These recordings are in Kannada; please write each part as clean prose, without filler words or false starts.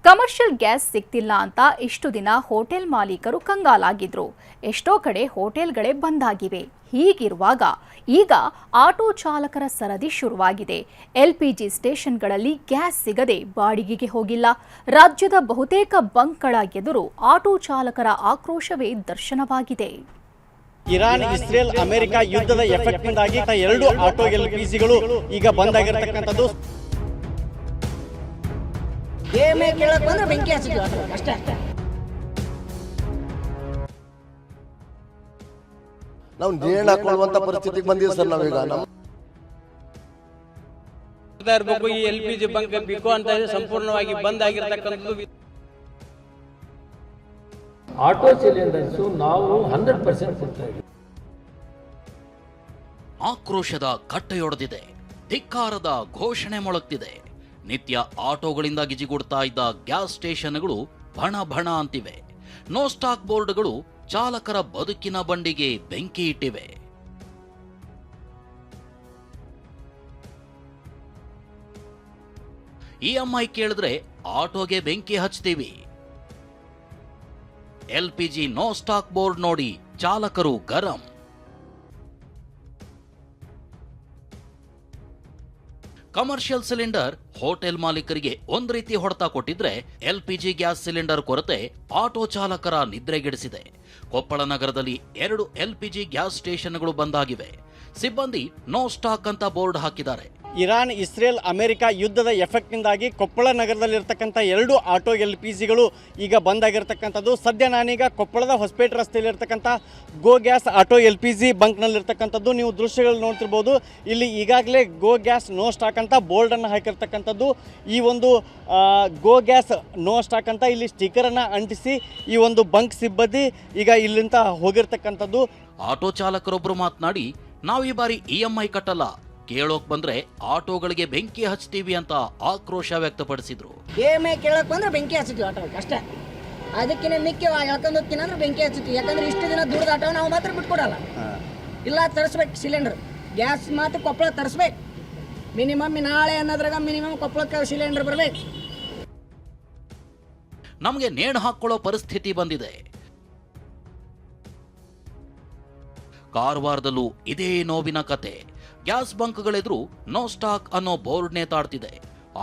ಕಮರ್ಷಿಯಲ್ ಗ್ಯಾಸ್ ಸಿಗ್ತಿಲ್ಲ ಅಂತ ಇಷ್ಟು ದಿನ ಹೋಟೆಲ್ ಮಾಲೀಕರು ಕಂಗಾಲಾಗಿದ್ರು. ಎಷ್ಟೋ ಕಡೆ ಹೋಟೆಲ್ಗಳೇ ಬಂದಾಗಿವೆ. ಹೀಗಿರುವಾಗ ಈಗ ಆಟೋ ಚಾಲಕರ ಸರದಿ ಶುರುವಾಗಿದೆ. LPG ಸ್ಟೇಷನ್ಗಳಲ್ಲಿ ಗ್ಯಾಸ್ ಸಿಗದೆ ಬಾಡಿಗೆಗೆ ಹೋಗಿಲ್ಲ. ರಾಜ್ಯದ ಬಹುತೇಕ ಬಂಕ್ಗಳ ಎದುರು ಆಟೋ ಚಾಲಕರ ಆಕ್ರೋಶವೇ ದರ್ಶನವಾಗಿದೆ. ಇರಾನ್, ಇಸ್ರೇಲ್, ಅಮೆರಿಕ ಯುದ್ಧದ ಎಫೆಕ್ಟ್ನಿಂದಾಗಿ ಎರಡು ಆಟೋ LPGಗಳು ಈಗ ಬಂದಾಗಿರತಕ್ಕಂಥದ್ದು. ನಾವು ನೇಣು ಹಾಕೊಳ್ಳುವಂತ ಪರಿಸ್ಥಿತಿಗೆ ಬಂದಿದೆ ಸರ್. ನಾವೀಗ ಇರಬೇಕು ಈ LPG ಬಂಕ್ ಬಿಕೋ ಅಂತ ಸಂಪೂರ್ಣವಾಗಿ ಬಂದ್ ಆಗಿರತಕ್ಕಂಥದ್ದು. ಆಟೋ ಸಿಲಿಂಡರ್ಸ್ ನಾವು 100% ಕೊಡ್ತಾ ಇದ್ದೀವಿ. ಆಕ್ರೋಶದ ಕಟ್ಟೆಯೊಡೆದಿದೆ. ಧಿಕ್ಕಾರದ ಘೋಷಣೆ ಮೊಳಗ್ತಿದೆ. ನಿತ್ಯ ಆಟೋಗಳಿಂದ ಗಿಜಿಗುಡ್ತಾ ಇದ್ದ ಗ್ಯಾಸ್ ಸ್ಟೇಷನ್ಗಳು ಭಣ ಭಣ ಅಂತಿವೆ. ನೋ ಸ್ಟಾಕ್ ಬೋರ್ಡ್ಗಳು ಚಾಲಕರ ಬದುಕಿನ ಬಂಡಿಗೆ ಬೆಂಕಿ ಇಟ್ಟಿವೆ. EMI ಕೇಳಿದ್ರೆ ಆಟೋಗೆ ಬೆಂಕಿ ಹಚ್ತೀವಿ. LPG ನೋ ಸ್ಟಾಕ್ ಬೋರ್ಡ್ ನೋಡಿ ಚಾಲಕರು ಗರಂ. ಕಮರ್ಷಿಯಲ್ ಸಿಲಿಂಡರ್ ಹೋಟೆಲ್ ಮಾಲೀಕರಿಗೆ ಒಂದ್ ರೀತಿ ಹೊಡೆತ ಕೊಟ್ಟಿದ್ರೆ, LPG ಗ್ಯಾಸ್ ಸಿಲಿಂಡರ್ ಕೊರತೆ ಆಟೋ ಚಾಲಕರ ನಿದ್ರೆಗೆಡಿಸಿದೆ. ಕೊಪ್ಪಳ ನಗರದಲ್ಲಿ 2 LPG ಗ್ಯಾಸ್ ಸ್ಟೇಷನ್ಗಳು ಬಂದಾಗಿವೆ. ಸಿಬ್ಬಂದಿ ನೋ ಸ್ಟಾಕ್ ಅಂತ ಬೋರ್ಡ್ ಹಾಕಿದ್ದಾರೆ. ಇರಾನ್, ಇಸ್ರೇಲ್, ಅಮೆರಿಕ ಯುದ್ಧದ ಎಫೆಕ್ಟ್ನಿಂದಾಗಿ ಕೊಪ್ಪಳ ನಗರದಲ್ಲಿರ್ತಕ್ಕಂಥ 2 ಆಟೋ LPGಗಳು ಈಗ ಬಂದಾಗಿರ್ತಕ್ಕಂಥದ್ದು. ಸದ್ಯ ನಾನೀಗ ಕೊಪ್ಪಳದ ಹೊಸಪೇಟೆ ರಸ್ತೆಯಲ್ಲಿರ್ತಕ್ಕಂಥ ಗೋ ಗ್ಯಾಸ್ ಆಟೋ LPG ಬಂಕ್ನಲ್ಲಿರ್ತಕ್ಕಂಥದ್ದು. ನೀವು ದೃಶ್ಯಗಳು ನೋಡ್ತಿರ್ಬೋದು. ಇಲ್ಲಿ ಈಗಾಗಲೇ ಗೋ ಗ್ಯಾಸ್ ನೋ ಸ್ಟಾಕ್ ಅಂತ ಬೋರ್ಡನ್ನು ಹಾಕಿರ್ತಕ್ಕಂಥದ್ದು. ಈ ಒಂದು ಗೋ ಗ್ಯಾಸ್ ನೋ ಸ್ಟಾಕ್ ಅಂತ ಇಲ್ಲಿ ಸ್ಟಿಕ್ಕರನ್ನು ಅಂಟಿಸಿ ಈ ಒಂದು ಬಂಕ್ ಸಿಬ್ಬಂದಿ ಈಗ ಇಲ್ಲಿಂದ ಹೋಗಿರ್ತಕ್ಕಂಥದ್ದು. ಆಟೋ ಚಾಲಕರೊಬ್ಬರು ಮಾತನಾಡಿ, ನಾವು ಈ ಬಾರಿ EMI ಕಟ್ಟಲ್ಲ, ಕೇಳೋಕ್ ಬಂದ್ರೆ ಆಟೋಗಳಿಗೆ ಬೆಂಕಿ ಹಚ್ತೀವಿ ಅಂತ ಆಕ್ರೋಶ ವ್ಯಕ್ತಪಡಿಸಿದ್ರು. EMI ಕೇಳಕ್ ಬಂದ್ರೆ ಬೆಂಕಿ ಹಚ್ತೀವಿ ಆಟೋಗೆ ಅಷ್ಟೇ. ಅದಕ್ಕಿಂತ ಮಿಕ್ಕಿ ಹೇಳ್ಕೊಂಡು ಹೋಗ್ತೀನಿ ಅಂದ್ರೆ ಬೆಂಕಿ ಹಚ್ತೀವಿ. ಯಾಕಂದ್ರೆ ಇಷ್ಟು ದಿನ ದುಡ್ದು ಆಟೋ ನಾವು ಮಾತ್ರ ಬಿಟ್ಕೊಡಲ್ಲ. ಇಲ್ಲ ತರಿಸ್ಬೇಕು ಸಿಲಿಂಡರ್ ಗ್ಯಾಸ್ ಮಾತ್ರ ಕೊಪ್ಪಳ ತರಿಸ್ಬೇಕು. ಮಿನಿಮಮ್ ನಾಳೆ ಅನ್ನೋದ್ರಾಗ ಮಿನಿಮಮ್ ಕೊಪ್ಪಳಕ್ಕೆ ಸಿಲಿಂಡರ್ ಬರಬೇಕು. ನಮಗೆ ನೇಣು ಹಾಕೊಳ್ಳೋ ಪರಿಸ್ಥಿತಿ ಬಂದಿದೆ. ಕಾರವಾರದಲ್ಲೂ ಇದೇ ನೋವಿನ ಕತೆ. ಗ್ಯಾಸ್ ಬಂಕ್ಗಳೆದುರು ನೋ ಸ್ಟಾಕ್ ಅನ್ನೋ ಬೋರ್ಡ್ ನೇತಾಡ್ತಿದೆ.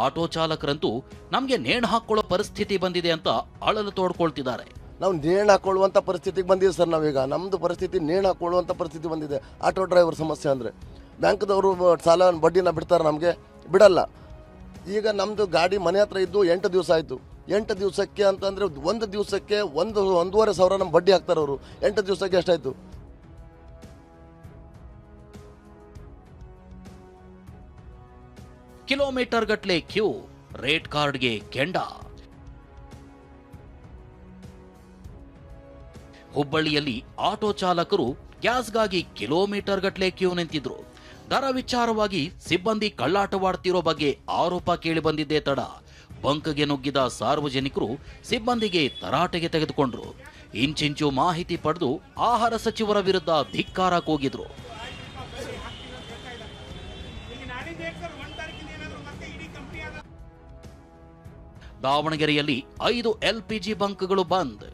ಆಟೋ ಚಾಲಕರಂತೂ ನಮಗೆ ನೇಣು ಹಾಕೊಳ್ಳೋ ಪರಿಸ್ಥಿತಿ ಬಂದಿದೆ ಅಂತ ಅಳಲು ತೋಡ್ಕೊಳ್ತಿದ್ದಾರೆ. ನಾವು ನೇಣು ಹಾಕೊಳ್ಳುವಂತ ಪರಿಸ್ಥಿತಿಗೆ ಬಂದಿದೆ ಸರ್. ನಾವೀಗ ನಮ್ದು ಪರಿಸ್ಥಿತಿ ನೇಣು ಹಾಕೊಳ್ಳುವಂತ ಪರಿಸ್ಥಿತಿ ಬಂದಿದೆ. ಆಟೋ ಡ್ರೈವರ್ ಸಮಸ್ಯೆ ಅಂದ್ರೆ ಬ್ಯಾಂಕ್ದವರು ಸಾಲ ಬಡ್ಡಿನ ಬಿಡ್ತಾರೆ, ನಮಗೆ ಬಿಡಲ್ಲ. ಈಗ ನಮ್ದು ಗಾಡಿ ಮನೆ ಹತ್ರ ಇದ್ದು 8 ದಿವಸ ಆಯ್ತು. 8 ದಿವಸಕ್ಕೆ ಅಂತಂದ್ರೆ ಒಂದು ದಿವಸಕ್ಕೆ 1,500 ನಮ್ಮ ಬಡ್ಡಿ ಹಾಕ್ತಾರೆ ಅವರು. 8 ದಿವಸಕ್ಕೆ ಎಷ್ಟಾಯ್ತು? ಕಿಲೋಮೀಟರ್ ಗಟ್ಲೆ ಕ್ಯೂ, ರೇಟ್ ಕಾರ್ಡ್ಗೆ ಕೆಂಡ. ಹುಬ್ಬಳ್ಳಿಯಲ್ಲಿ ಆಟೋ ಚಾಲಕರು ಗ್ಯಾಸ್ಗಾಗಿ ಕಿಲೋಮೀಟರ್ ಗಟ್ಲೆ ಕ್ಯೂ ನಿಂತಿದ್ರು. ದರ ವಿಚಾರವಾಗಿ ಸಿಬ್ಬಂದಿ ಕಳ್ಳಾಟವಾಡ್ತಿರೋ ಬಗ್ಗೆ ಆರೋಪ ಕೇಳಿ ಬಂದಿದ್ದೇ ತಡ ಬಂಕ್ಗೆ ನುಗ್ಗಿದ ಸಾರ್ವಜನಿಕರು ಸಿಬ್ಬಂದಿಗೆ ತರಾಟೆಗೆ ತೆಗೆದುಕೊಂಡ್ರು. ಇಂಚಿಂಚು ಮಾಹಿತಿ ಪಡೆದು ಆಹಾರ ಸಚಿವರ ವಿರುದ್ಧ ಧಿಕ್ಕಾರ ಕೂಗಿದ್ರು. ದಾವಣಗೆರೆಯಲ್ಲಿ 5 LPG ಬಂಕ್ಗಳು ಬಂದ್.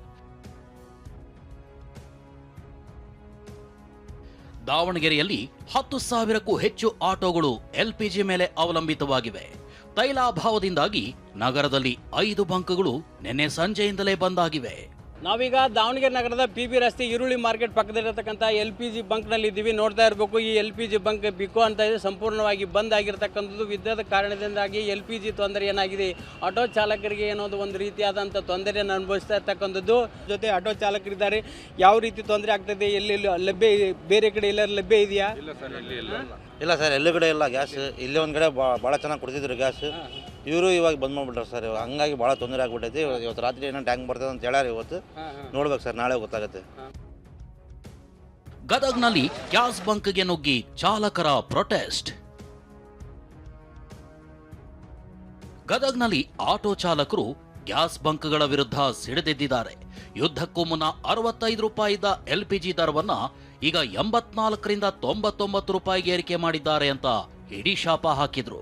ದಾವಣಗೆರೆಯಲ್ಲಿ 10,000ಕ್ಕೂ ಹೆಚ್ಚು ಆಟೋಗಳು LPG ಮೇಲೆ ಅವಲಂಬಿತವಾಗಿವೆ. ತೈಲಾಭಾವದಿಂದಾಗಿ ನಗರದಲ್ಲಿ 5 ಬಂಕ್ಗಳು ನಿನ್ನೆ ಸಂಜೆಯಿಂದಲೇ ಬಂದಾಗಿವೆ. ನಾವೀಗ ದಾವಣಗೆರೆ ನಗರದ PB ರಸ್ತೆ ಈರುಳ್ಳಿ ಮಾರ್ಕೆಟ್ ಪಕ್ಕದಲ್ಲಿರತಕ್ಕಂಥ LPG ಬಂಕ್ನಲ್ಲಿ ಇದ್ದೀವಿ. ನೋಡ್ತಾ ಇರಬೇಕು, ಈ LPG ಬಂಕ್ ಬಿಕೋ ಅಂತ ಇದೆ ಸಂಪೂರ್ಣವಾಗಿ ಬಂದ್ ಆಗಿರತಕ್ಕಂಥದ್ದು. ಯುದ್ಧದ ಕಾರಣದಿಂದಾಗಿ LPG ತೊಂದರೆ ಏನಾಗಿದೆ, ಆಟೋ ಚಾಲಕರಿಗೆ ಏನೋದು ಒಂದು ರೀತಿಯಾದಂಥ ತೊಂದರೆಯನ್ನು ಅನುಭವಿಸ್ತಾ ಇರ್ತಕ್ಕಂಥದ್ದು. ಜೊತೆ ಆಟೋ ಚಾಲಕರಿದ್ದಾರೆ. ಯಾವ ರೀತಿ ತೊಂದರೆ ಆಗ್ತದೆ, ಎಲ್ಲೆಲ್ಲಿ ಲಭ್ಯ, ಬೇರೆ ಕಡೆ ಎಲ್ಲರೂ ಲಭ್ಯ ಇದೆಯಾ? ಇಲ್ಲ ಸರ್, ಎಲ್ಲೂ ಕಡೆ ಇಲ್ಲ ಗ್ಯಾಸ್. ಇಲ್ಲಿ ಒಂದು ಕಡೆ ಭಾಳ ಚೆನ್ನಾಗಿ ಕೊಡ್ತಿದ್ರು ಗ್ಯಾಸ್. ಇವರು ಇವಾಗ ಬಂದ್ ಮಾಡ್ಬಿಟ್ರೆ ಸರ್. ಹಂಗಾಗಿ ಭಾಳ ತೊಂದರೆ ಆಗ್ಬಿಟ್ಟೈತಿ. ಇವತ್ತು ರಾತ್ರಿ ಏನೋ ಟ್ಯಾಂಕ್ ಬರ್ತದೆ ಅಂತ ಹೇಳ್ಯಾರ. ಇವತ್ತು ನೋಡ್ಬೇಕು ಸರ್, ನಾಳೆ ಗೊತ್ತಾಗುತ್ತೆ. ಗದಗ್ನಲ್ಲಿ ಗ್ಯಾಸ್ ಬಂಕ್ಗೆ ನುಗ್ಗಿ ಚಾಲಕರ ಪ್ರೊಟೆಸ್ಟ್. ಗದಗ್ನಲ್ಲಿ ಆಟೋ ಚಾಲಕರು ಗ್ಯಾಸ್ ಬಂಕ್ಗಳ ವಿರುದ್ಧ ಸಿಡಿದೆದ್ದಿದ್ದಾರೆ. ಯುದ್ಧಕ್ಕೂ ಮುನ್ನ 65 ರೂಪಾಯಿ ಇದ್ದ LPG ದರವನ್ನ ಈಗ 84ರಿಂದ 99 ರೂಪಾಯಿಗೆ ಏರಿಕೆ ಮಾಡಿದ್ದಾರೆ ಅಂತ ಹಿಡಿ ಶಾಪ ಹಾಕಿದ್ರು.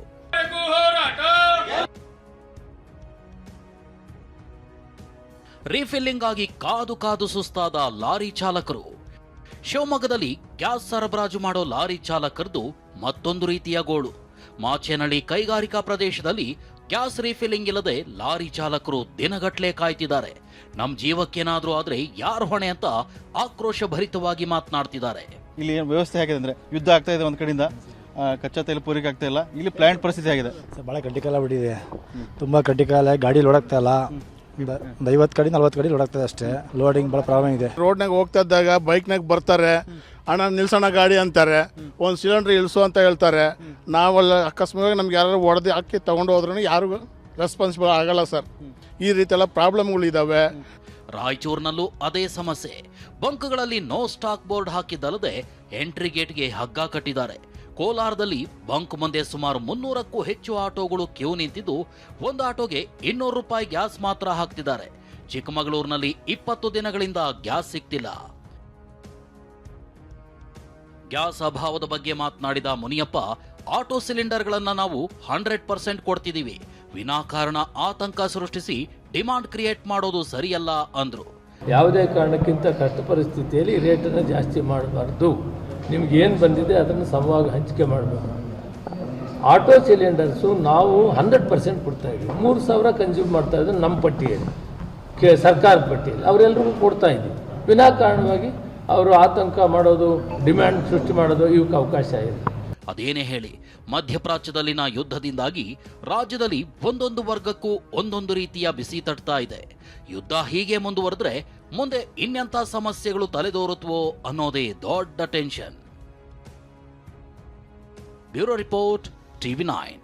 ರೀಫಿಲ್ಲಿಂಗ್ ಆಗಿ ಕಾದು ಕಾದು ಸುಸ್ತಾದ ಲಾರಿ ಚಾಲಕರು. ಶಿವಮೊಗ್ಗದಲ್ಲಿ ಗ್ಯಾಸ್ ಸರಬರಾಜು ಮಾಡೋ ಲಾರಿ ಚಾಲಕರದು ಮತ್ತೊಂದು ರೀತಿಯ ಗೋಳು. ಮಾಚೇನಹಳ್ಳಿ ಕೈಗಾರಿಕಾ ಪ್ರದೇಶದಲ್ಲಿ ಗ್ಯಾಸ್ ರೀಫಿಲ್ಲಿಂಗ್ ಇಲ್ಲದೆ ಲಾರಿ ಚಾಲಕರು ದಿನಗಟ್ಲೆ ಕಾಯ್ತಿದ್ದಾರೆ. ನಮ್ ಜೀವಕ್ಕೇನಾದ್ರೂ ಆದ್ರೆ ಯಾರು ಹೊಣೆ ಅಂತ ಆಕ್ರೋಶ ಭರಿತವಾಗಿ ಮಾತನಾಡ್ತಿದ್ದಾರೆ. ಇಲ್ಲಿ ಏನು ವ್ಯವಸ್ಥೆ ಆಗಿದೆ ಅಂದರೆ ಯುದ್ಧ ಆಗ್ತಾ ಇದೆ, ಒಂದು ಕಡೆಯಿಂದ ಕಚ್ಚಾ ತೈಲ ಪೂರೈಕೆ ಆಗ್ತಾ ಇಲ್ಲ. ಇಲ್ಲಿ ಪ್ಲಾಂಟ್ ಪರಿಸ್ಥಿತಿ ಆಗಿದೆ ಭಾಳ ಕ್ರಿಟಿಕಲ್ ಬಿಟ್ಟಿದೆ, ತುಂಬ ಕ್ರಿಟಿಕಲ್. ಗಾಡಿ ಲೋಡ್ ಆಗ್ತಾ ಇಲ್ಲ, ಒಂದು 50 ಗಾಡಿ 40 ಗಾಡಿ ಲೋಡ್ ಆಗ್ತದೆ ಅಷ್ಟೇ. ಲೋಡಿಂಗ್ ಭಾಳ ಪ್ರಾಬ್ಲಮ್ ಇದೆ. ರೋಡ್ನಾಗ ಹೋಗ್ತಾ ಇದ್ದಾಗ ಬೈಕ್ನಾಗ ಬರ್ತಾರೆ, ಅಣ್ಣ ನಿಲ್ಸೋಣ ಗಾಡಿ ಅಂತಾರೆ, ಒಂದು ಸಿಲಿಂಡ್ರ್ ಇಳಿಸು ಅಂತ ಹೇಳ್ತಾರೆ. ನಾವಲ್ಲ ಅಕಸ್ಮಾತ್ ನಮ್ಗೆ ಯಾರು ಹೊಡೆದು ಹಾಕಿ ತೊಗೊಂಡು ಹೋದ್ರೂ ಯಾರು ರೆಸ್ಪಾನ್ಸಿಬಲ್ ಆಗಲ್ಲ ಸರ್. ಈ ರೀತಿ ಎಲ್ಲ ಪ್ರಾಬ್ಲಮ್ಗಳಿದ್ದಾವೆ. ರಾಯಚೂರಿನಲ್ಲೂ ಅದೇ ಸಮಸ್ಯೆ. ಬಂಕ್ಗಳಲ್ಲಿ ನೋ ಸ್ಟಾಕ್ ಬೋರ್ಡ್ ಹಾಕಿದ್ದಲ್ಲದೆ ಎಂಟ್ರಿ ಗೇಟ್ಗೆ ಹಗ್ಗ ಕಟ್ಟಿದ್ದಾರೆ. ಕೋಲಾರದಲ್ಲಿ ಬಂಕ್ ಮುಂದೆ ಸುಮಾರು 300ಕ್ಕೂ ಹೆಚ್ಚು ಆಟೋಗಳು ಕ್ಯೂ ನಿಂತಿದ್ದು, ಒಂದು ಆಟೋಗೆ 200 ರೂಪಾಯಿ ಗ್ಯಾಸ್ ಮಾತ್ರ ಹಾಕ್ತಿದ್ದಾರೆ. ಚಿಕ್ಕಮಗಳೂರಿನಲ್ಲಿ 20 ದಿನಗಳಿಂದ ಗ್ಯಾಸ್ ಸಿಗ್ತಿಲ್ಲ. ಗ್ಯಾಸ್ ಅಭಾವದ ಬಗ್ಗೆ ಮಾತನಾಡಿದ ಮುನಿಯಪ್ಪ, ಆಟೋ ಸಿಲಿಂಡರ್ಗಳನ್ನ ನಾವು 100% ಕೊಡ್ತಿದ್ದೀವಿ, ವಿನಾಕಾರಣ ಆತಂಕ ಸೃಷ್ಟಿಸಿ ಡಿಮಾಂಡ್ ಕ್ರಿಯೇಟ್ ಮಾಡೋದು ಸರಿಯಲ್ಲ ಅಂದ್ರು. ಯಾವುದೇ ಕಾರಣಕ್ಕಿಂತ ಕಷ್ಟ ಪರಿಸ್ಥಿತಿಯಲ್ಲಿ ರೇಟನ್ನು ಜಾಸ್ತಿ ಮಾಡಬಾರ್ದು. ನಿಮ್ಗೇನು ಬಂದಿದೆ ಅದನ್ನು ಸಮವಾಗಿ ಹಂಚಿಕೆ ಮಾಡಬೇಕು. ಆಟೋ ಸಿಲಿಂಡರ್ಸು ನಾವು 100% ಕೊಡ್ತಾ ಇದ್ದೀವಿ. 3000 ಕನ್ಸ್ಯೂಮ್ ಮಾಡ್ತಾ ಇದ್ದಾರೆ ನಮ್ಮ ಪಟ್ಟಿಯಲ್ಲಿ, ಸರ್ಕಾರದ ಪಟ್ಟಿಯಲ್ಲಿ ಅವರೆಲ್ಲರಿಗೂ ಕೊಡ್ತಾ ಇದ್ದೀವಿ. ವಿನಾಕಾರಣವಾಗಿ ಅವರು ಆತಂಕ ಮಾಡೋದು, ಡಿಮ್ಯಾಂಡ್ ಸೃಷ್ಟಿ ಮಾಡೋದು ಇವಕ್ಕೆ ಅವಕಾಶ ಇದೆ. ಅದೇನೇ ಹೇಳಿ, ಮಧ್ಯಪ್ರಾಚ್ಯದಲ್ಲಿನ ಯುದ್ಧದಿಂದಾಗಿ ರಾಜ್ಯದಲ್ಲಿ ಒಂದೊಂದು ವರ್ಗಕ್ಕೂ ಒಂದೊಂದು ರೀತಿಯ ಬಿಸಿ ತಟ್ತಾ ಇದೆ. ಯುದ್ಧ ಹೀಗೆ ಮುಂದುವರೆದ್ರೆ ಮುಂದೆ ಇನ್ನೆಂಥ ಸಮಸ್ಯೆಗಳು ತಲೆದೋರುತ್ತವೋ ಅನ್ನೋದೇ ದೊಡ್ಡ ಟೆನ್ಷನ್. Bureau report, TV9.